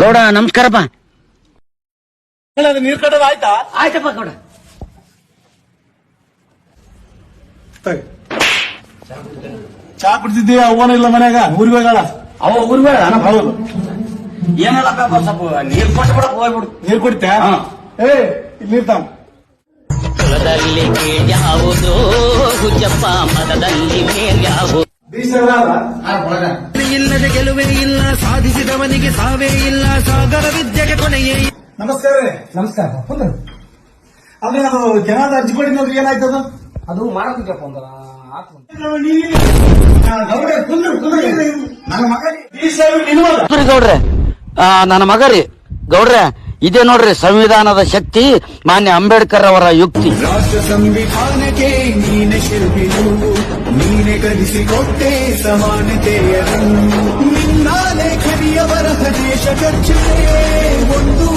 ಗೌಡ ನಮಸ್ಕಾರಪ್ಪ. ನೀರ್ ಕಟ್ಟೋದು ಆಯ್ತಾ? ಆಯ್ತಪ್ಪ ಗೌಡ. ಚಾ ಕುಡ್ತಿದ್ದೀಯ? ಅವನ ಇಲ್ಲ ಮನ್ಯಾಗ, ಊರಿಗೆ ಹೋಗಳ. ಅವ ಊರ್ಬೇಡ. ಹೌದು. ಏನಲ್ಲಪ್ಪ ಸ್ವಲ್ಪ ನೀರ್ ಕೊಟ್ಟು ಬಿಡ ಹೋಗ್ಬಿಡು. ನೀರ್ ಕುಡಿತ? ಏ ಇಲ್ಲಿ ನೀರ್ತಾವ. ಕುಲದಲ್ಲಿ ಯಾವುದು ಹುಚ್ಚಪ್ಪ, ಮತದಲ್ಲಿ ಮೇಲ್ಯಾವುದು. ಇಲ್ಲದೆ ಗೆಲುವೇ ಇಲ್ಲ, ಸಾಧಿಸಿದವನಿಗೆ ಸಾವೇ ಇಲ್ಲ, ಸಾಗರ ವಿದ್ಯೆಗೆ ಕೊನೆಯೇ. ನಮಸ್ಕಾರ ರೀ. ನಮಸ್ಕಾರ. ಅಂದ್ರೆ ಅದು ಕೆನಾದ ಅರ್ಜಿ ಕೊಟ್ಟಿದ್ರಿ, ಏನಾಯ್ತದ? ಅದು ಮಾಡಬೇಕಪ್ಪ ಅಂದ್ರ ನನ್ನ ಮಗ ಗೌಡ್ರೆ, ನನ್ನ ಮಗ ರೀ ಗೌಡ್ರೆ. ಇದೇ ನೋಡ್ರಿ ಸಂವಿಧಾನದ ಶಕ್ತಿ, ಮಾನ್ಯ ಅಂಬೇಡ್ಕರ್ ಅವರ ಯುಕ್ತಿ. ರಾಷ್ಟ್ರ ಸಂವಿಧಾನಕ್ಕೆ ನೀನೆ ಶಿಲ್ಪಿನು, ನೀನೆ ಕಲಿಸಿಕೊಟ್ಟೆ ಸಮಾನತೆಯನ್ನು. ನಿನ್ನ ಲೇಖನಿಯ ಬರಹ ದೇಶ ಚರ್ಚೆ ಒಂದು